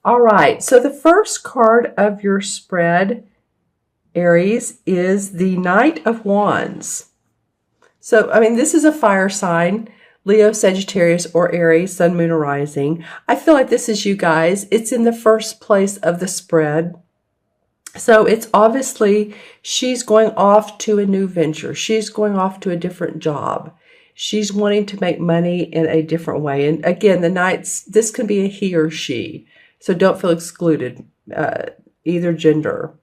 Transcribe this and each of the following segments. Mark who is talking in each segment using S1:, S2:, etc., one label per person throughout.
S1: All right, so the first card of your spread, Aries, is the Knight of Wands. So, I mean, this is a fire sign, Leo, Sagittarius, or Aries, Sun, Moon, or Rising. I feel like this is you guys. It's in the first place of the spread. So it's obviously she's going off to a new venture. She's going off to a different job. She's wanting to make money in a different way. And again, the Knights, this can be a he or she. So don't feel excluded, either gender.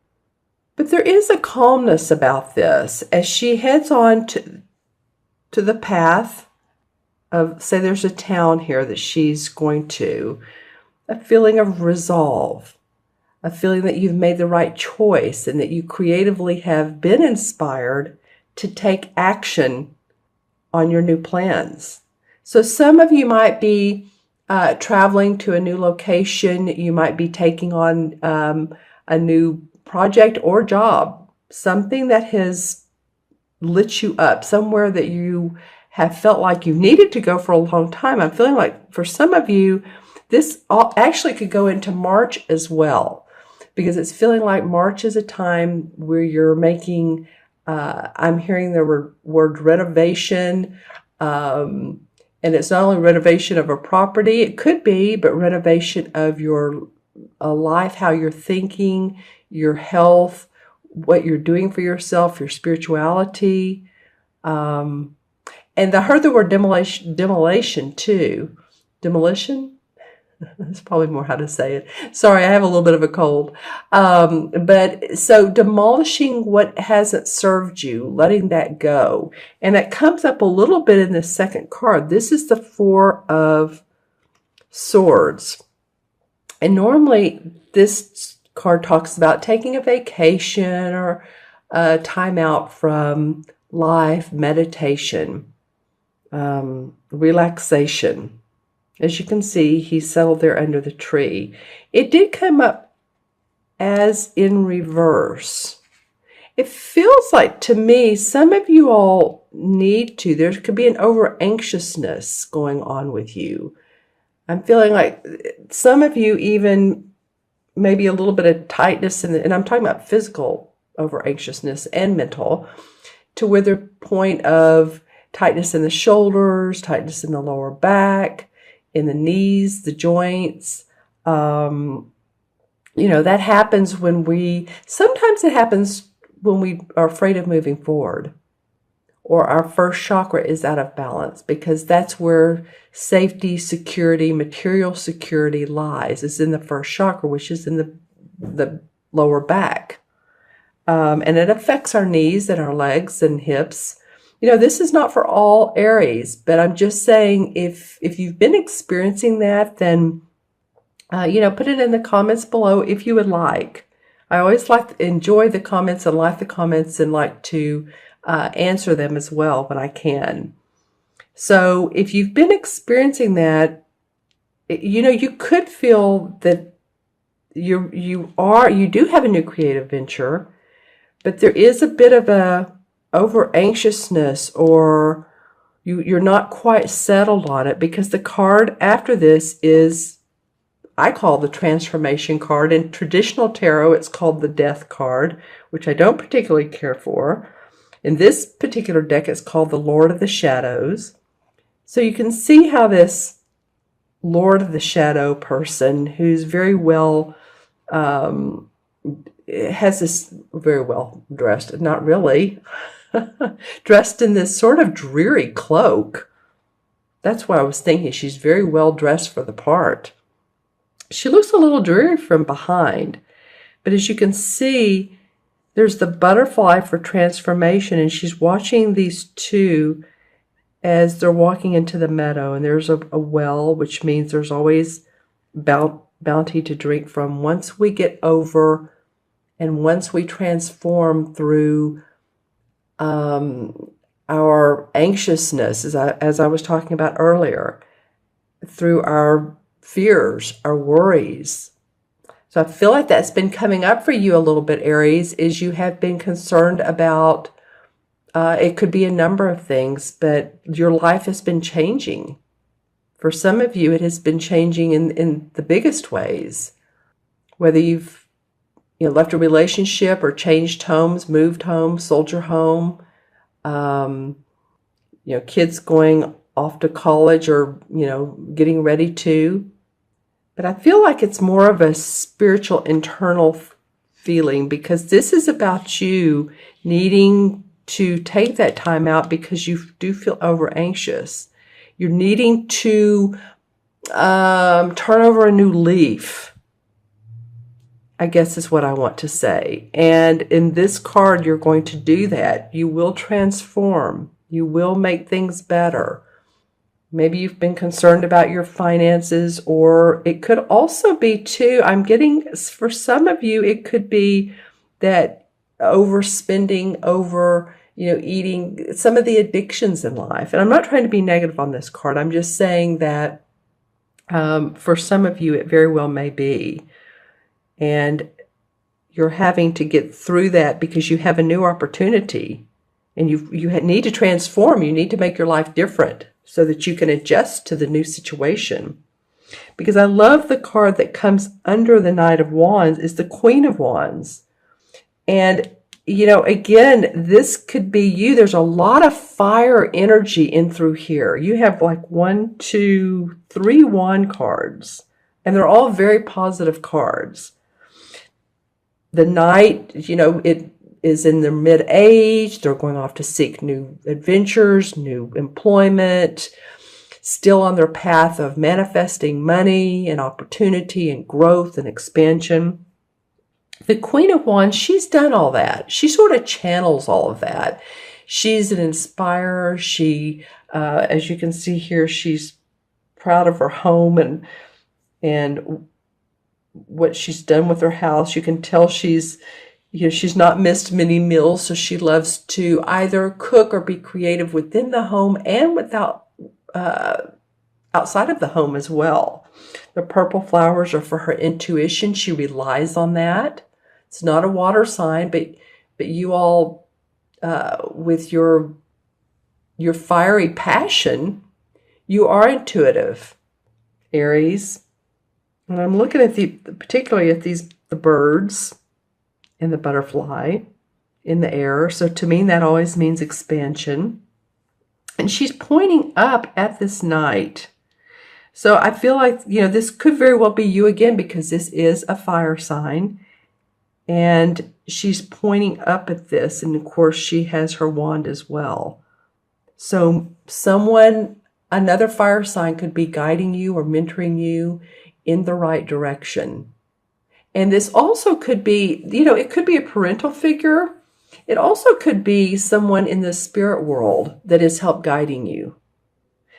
S1: But there is a calmness about this as she heads on to the path of, say there's a town here that she's going to, a feeling of resolve, a feeling that you've made the right choice and that you creatively have been inspired to take action on your new plans. So some of you might be traveling to a new location. You might be taking on a new project or job, something that has lit you up, somewhere that you have felt like you needed to go for a long time. I'm feeling like for some of you, this actually could go into March as well, because it's feeling like March is a time where you're making, I'm hearing the word renovation, and it's not only renovation of a property, it could be, but renovation of your life, how you're thinking, your health, what you're doing for yourself, your spirituality. And I heard the word demolition too. Demolition? That's probably more how to say it. Sorry, I have a little bit of a cold. But so demolishing what hasn't served you, letting that go. And that comes up a little bit in the second card. This is the Four of Swords. And normally this card talks about taking a vacation or a time out from life, meditation, relaxation. As you can see, he settled there under the tree. It did come up as in reverse. It feels like, to me, some of you all need to, there could be an over-anxiousness going on with you. I'm feeling like some of you even maybe a little bit of tightness, and I'm talking about physical over-anxiousness and mental, to where the point of tightness in the shoulders, tightness in the lower back, in the knees, the joints. That happens sometimes it happens when we are afraid of moving forward, or our first chakra is out of balance, because that's where safety, security, material security lies. It's in the first chakra, which is in the lower back. And it affects our knees and our legs and hips. This is not for all Aries, but I'm just saying if you've been experiencing that, then, put it in the comments below if you would like. I always enjoy the comments and like the comments and like to answer them as well when I can. So if you've been experiencing that, you could feel that you do have a new creative venture, but there is a bit of a over anxiousness, or you're not quite settled on it, because the card after this is, I call the transformation card. In traditional tarot, it's called the death card, which I don't particularly care for. In this particular deck, it's called the Lord of the Shadows. So you can see how this Lord of the Shadow person, who's very well, has this very well dressed, not really, dressed in this sort of dreary cloak. That's why I was thinking she's very well dressed for the part. She looks a little dreary from behind, but as you can see, there's the butterfly for transformation, and she's watching these two as they're walking into the meadow, and there's a well, which means there's always bounty to drink from. Once we get over and once we transform through our anxiousness, as I was talking about earlier, through our fears, our worries. So I feel like that's been coming up for you a little bit, Aries, is you have been concerned about, it could be a number of things, but your life has been changing. For some of you, it has been changing in the biggest ways. whether you've left a relationship or changed homes, moved home, sold your home, kids going off to college or, getting ready to. But I feel like it's more of a spiritual internal feeling, because this is about you needing to take that time out because you do feel over anxious. You're needing to turn over a new leaf, I guess is what I want to say. And in this card, you're going to do that. You will transform. You will make things better. Maybe you've been concerned about your finances, or it could also be too, I'm getting, for some of you, it could be that overspending, eating, some of the addictions in life. And I'm not trying to be negative on this card. I'm just saying that for some of you, it very well may be. And you're having to get through that because you have a new opportunity, and you need to transform. You need to make your life different so that you can adjust to the new situation. Because I love the card that comes under the Knight of Wands is the Queen of Wands. And, again, this could be you. There's a lot of fire energy in through here. You have like 1, 2, 3 wand cards, and they're all very positive cards. The Knight, it is in their mid-age. They're going off to seek new adventures, new employment, still on their path of manifesting money and opportunity and growth and expansion. The Queen of Wands, she's done all that. She sort of channels all of that. She's an inspirer. She, as you can see here, she's proud of her home and what she's done with her house. You can tell she's not missed many meals, so she loves to either cook or be creative within the home and outside of the home as well. The purple flowers are for her intuition. She relies on that. It's not a water sign, but you all, with your fiery passion, you are intuitive, Aries. And I'm looking at particularly at the birds and the butterfly in the air. So to me, that always means expansion. And she's pointing up at this Knight. So I feel like, this could very well be you again, because this is a fire sign. And she's pointing up at this. And of course, she has her wand as well. So another fire sign could be guiding you or mentoring you in the right direction. And this also could be, it could be a parental figure. It also could be someone in the spirit world that is help guiding you.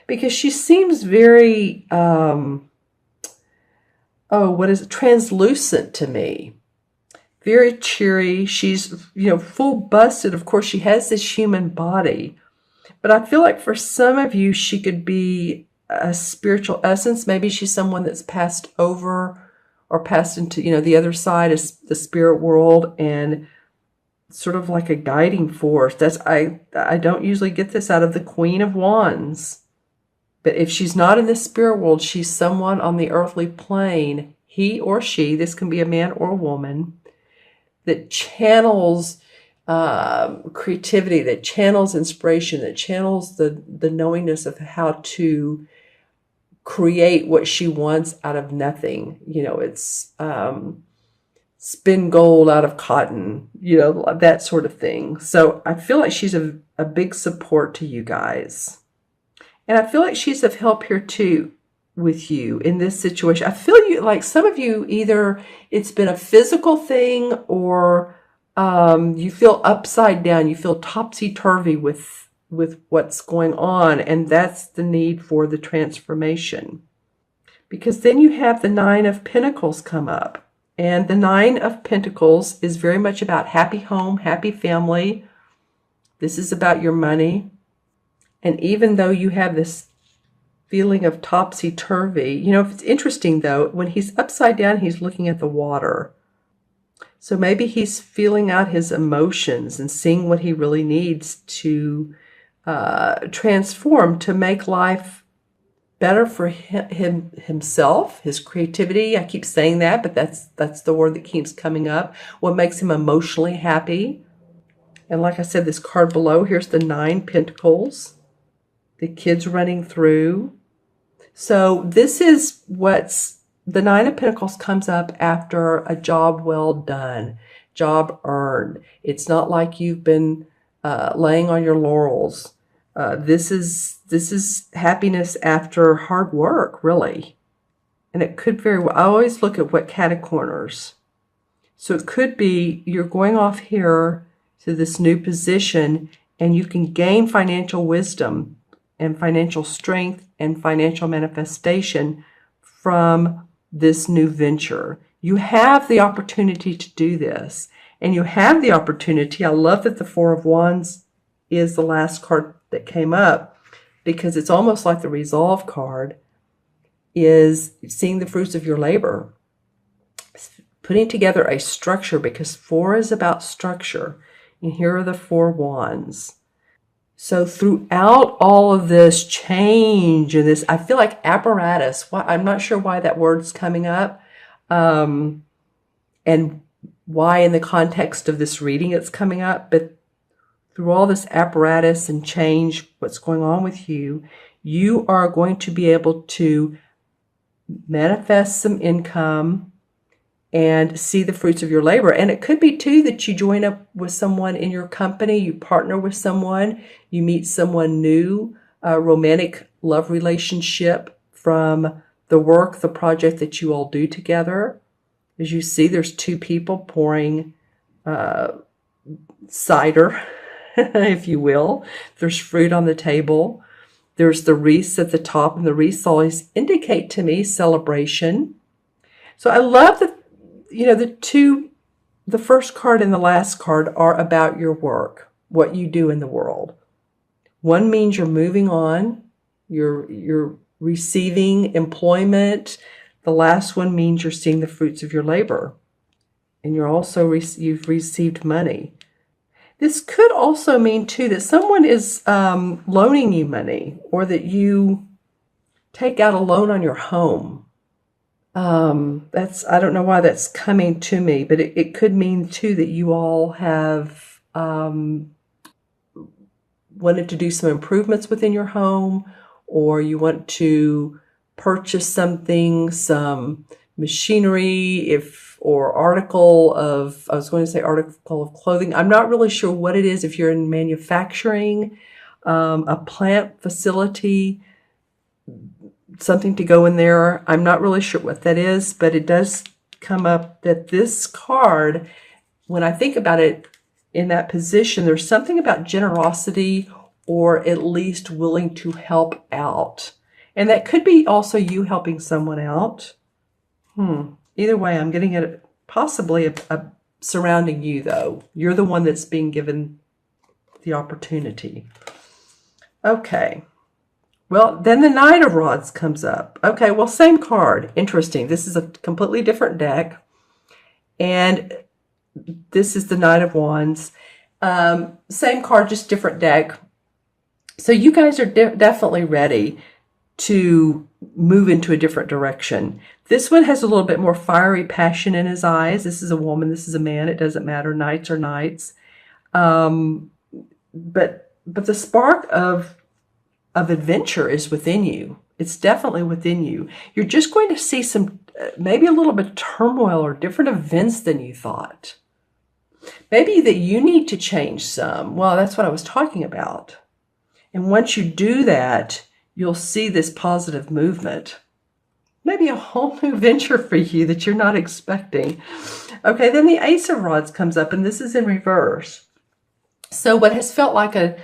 S1: Because she seems very, translucent to me. Very cheery. She's, full busted. Of course, she has this human body. But I feel like for some of you, she could be a spiritual essence. Maybe she's someone that's passed over or passed into, the other side is the spirit world, and sort of like a guiding force. I don't usually get this out of the Queen of Wands. But if she's not in the spirit world, she's someone on the earthly plane, he or she, this can be a man or a woman, that channels creativity, that channels inspiration, that channels the knowingness of how to create what she wants out of nothing. It's spin gold out of cotton, that sort of thing. So I feel like she's a big support to you guys. And I feel like she's of help here too with you in this situation. I feel like some of you, either it's been a physical thing or you feel upside down, you feel topsy-turvy with what's going on, and that's the need for the transformation. Because then you have the Nine of Pentacles come up, and the Nine of Pentacles is very much about happy home, happy family. This is about your money. And even though you have this feeling of topsy-turvy, it's interesting though, when he's upside down, he's looking at the water. So maybe he's feeling out his emotions and seeing what he really needs to transform, to make life better for himself, his creativity. I keep saying that, but that's the word that keeps coming up. What makes him emotionally happy. And like I said, this card below, here's the 9 Pentacles. The kids running through. So this is what's, the 9 of Pentacles comes up after a job well done, job earned. It's not like you've been laying on your laurels. This is happiness after hard work, really. And it could very well, I always look at what catacorners. So it could be you're going off here to this new position and you can gain financial wisdom and financial strength and financial manifestation from this new venture. You have the opportunity to do this. And you have the opportunity. I love that the 4 of Wands is the last card that came up, because it's almost like the resolve card is seeing the fruits of your labor, putting together a structure, because 4 is about structure. And here are the 4 wands. So throughout all of this change and this, I feel like apparatus, I'm not sure why that word's coming up, and why in the context of this reading it's coming up, but through all this apparatus and change, what's going on with you, you are going to be able to manifest some income and see the fruits of your labor. And it could be too that you join up with someone in your company, you partner with someone, you meet someone new, a romantic love relationship from the work, the project that you all do together. As you see, there's 2 people pouring cider, if you will. There's fruit on the table. There's the wreaths at the top, and the wreaths always indicate to me celebration. So I love that, you know, the first card and the last card are about your work, what you do in the world. One means you're moving on, you're receiving employment. The last one means you're seeing the fruits of your labor, and you're also you've received money. This could also mean too that someone is loaning you money, or that you take out a loan on your home. I don't know why that's coming to me, but it could mean too that you all have wanted to do some improvements within your home, or you want to purchase something, some machinery, or article of, I was going to say article of clothing. I'm not really sure what it is. If you're in manufacturing, a plant facility, something to go in there. I'm not really sure what that is, but it does come up that this card, when I think about it in that position, there's something about generosity, or at least willing to help out. And that could be also you helping someone out. Either way, I'm getting it possibly a surrounding you, though. You're the one that's being given the opportunity. Okay. Well, then the Knight of Rods comes up. Okay, well, same card. Interesting. This is a completely different deck. And this is the Knight of Wands. Same card, just different deck. So you guys are definitely ready to move into a different direction. This one has a little bit more fiery passion in his eyes. This is a woman, this is a man. It doesn't matter. Knights are knights. But the spark of adventure is within you. It's definitely within you. You're just going to see some, maybe a little bit of turmoil or different events than you thought. Maybe that you need to change some. Well, that's what I was talking about. And once you do that, you'll see this positive movement. Maybe a whole new venture for you that you're not expecting. Okay, then the Ace of Rods comes up, and this is in reverse. So what has felt like a,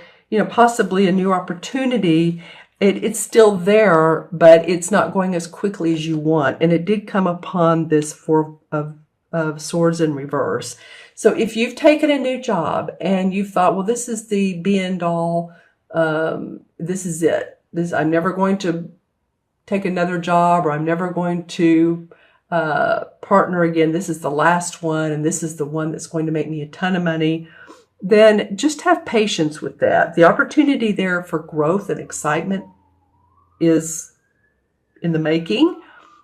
S1: possibly a new opportunity, it's still there, but it's not going as quickly as you want. And it did come upon this Four of Swords in reverse. So if you've taken a new job and you've thought, well, this is the be and all, this is it. I'm never going to take another job, or I'm never going to partner again. This is the last one, and this is the one that's going to make me a ton of money. Then just have patience with that. The opportunity there for growth and excitement is in the making.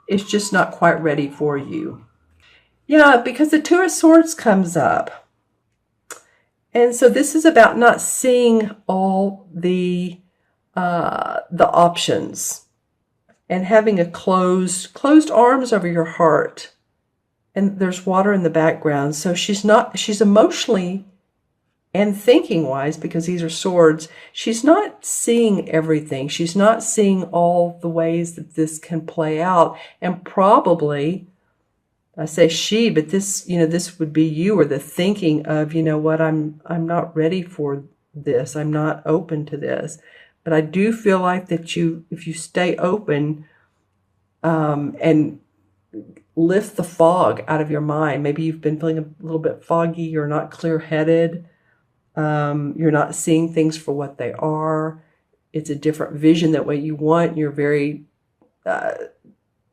S1: It's just not quite ready for you. Yeah, because the Two of Swords comes up. And so this is about not seeing all the options and having a closed arms over your heart. And there's water in the background. So she's emotionally and thinking wise, because these are swords, she's not seeing everything. She's not seeing all the ways that this can play out. And probably, I say she, but this, this would be you, or the thinking of, what, I'm not ready for this. I'm not open to this. But I do feel like that if you stay open, and lift the fog out of your mind. Maybe you've been feeling a little bit foggy. You're not clear-headed. You're not seeing things for what they are. It's a different vision that what you want. You're very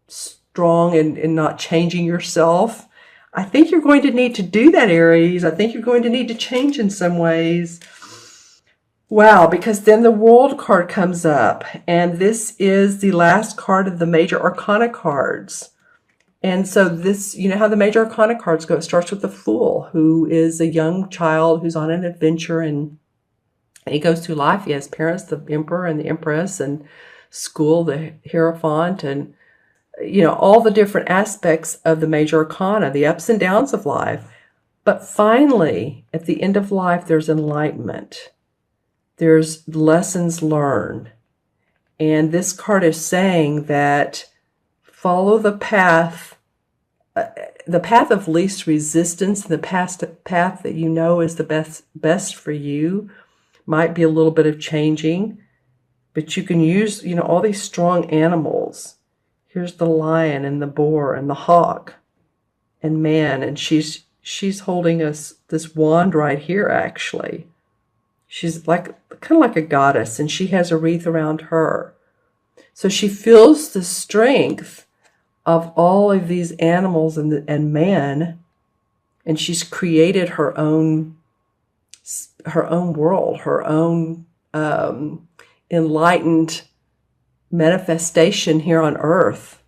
S1: strong in not changing yourself. I think you're going to need to do that, Aries. I think you're going to need to change in some ways. Wow, because then the World card comes up, and this is the last card of the Major Arcana cards. And so this, you know how the Major Arcana cards go. It starts with the Fool, who is a young child who's on an adventure, and he goes through life. He has parents, the Emperor and the Empress, and school, the Hierophant, and all the different aspects of the Major Arcana, the ups and downs of life. But finally, at the end of life, there's enlightenment. There's lessons learned. And this card is saying that follow the path of least resistance, the path that is the best for you. Might be a little bit of changing, but you can use, all these strong animals. Here's the lion and the boar and the hawk and man, and she's holding this wand right here, actually. She's kind of like a goddess, and she has a wreath around her. So she feels the strength of all of these animals and man, and she's created her own world, her own enlightened manifestation here on earth.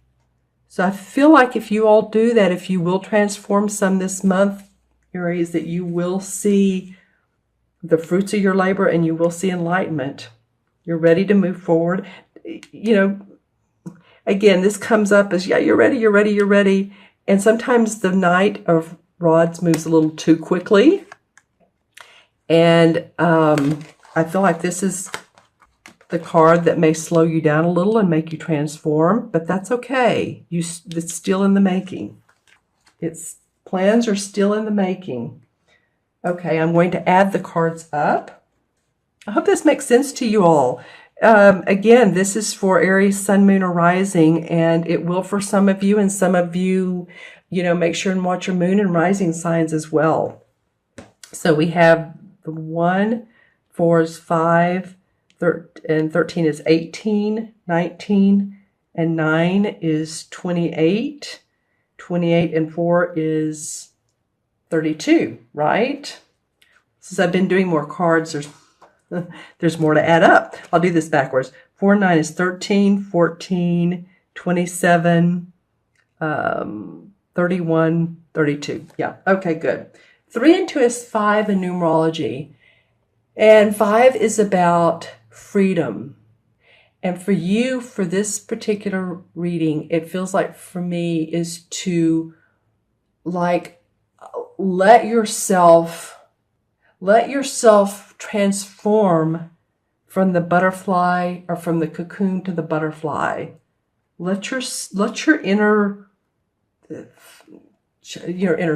S1: So I feel like if you all do that, if you will transform some this month, Aries, that you will see the fruits of your labor and you will see enlightenment. You're ready to move forward. Again, this comes up as, yeah, you're ready, you're ready, you're ready. And sometimes the Knight of Rods moves a little too quickly. And I feel like this is the card that may slow you down a little and make you transform, but that's okay. It's still in the making. Its plans are still in the making. Okay, I'm going to add the cards up. I hope this makes sense to you all. Again, this is for Aries, Sun, Moon, or Rising, and it will for some of you, and some of you, make sure and watch your Moon and Rising signs as well. So we have the 1, 4 is 5, and 13 is 18, 19, and 9 is 28. 28 and 4 is 32, right? Since I've been doing more cards, there's more to add up. I'll do this backwards. 4 and 9 is 13, 14, 27, 31, 32. Yeah, okay, good. 3 and 2 is 5 in numerology. And 5 is about freedom. And for you, for this particular reading, it feels like for me is to let yourself transform from the butterfly, or from the cocoon to the butterfly. Let your inner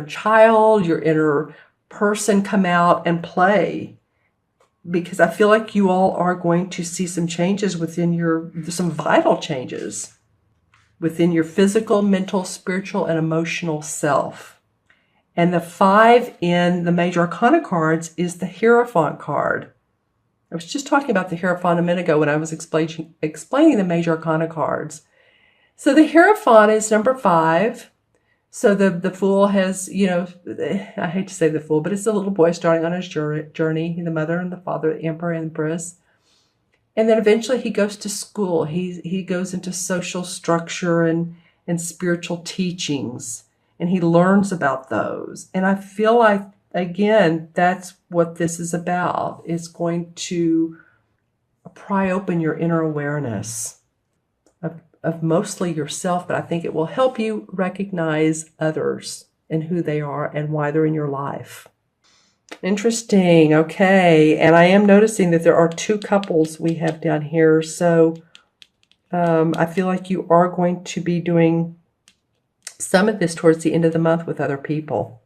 S1: child, your inner person come out and play. Because I feel like you all are going to see some changes some vital changes within your physical, mental, spiritual, and emotional self. And the 5 in the Major Arcana cards is the Hierophant card. I was just talking about the Hierophant a minute ago when I was explaining the Major Arcana cards. So the Hierophant is number 5. So the Fool has, I hate to say the Fool, but it's the little boy starting on his journey, the mother and the father, the Emperor and Empress. And then eventually he goes to school. He goes into social structure and spiritual teachings, and he learns about those. And I feel like, again, that's what this is about. It's going to pry open your inner awareness of mostly yourself, but I think it will help you recognize others and who they are and why they're in your life. Interesting. Okay. And I am noticing that there are 2 couples we have down here. So I feel like you are going to be doing some of this towards the end of the month with other people.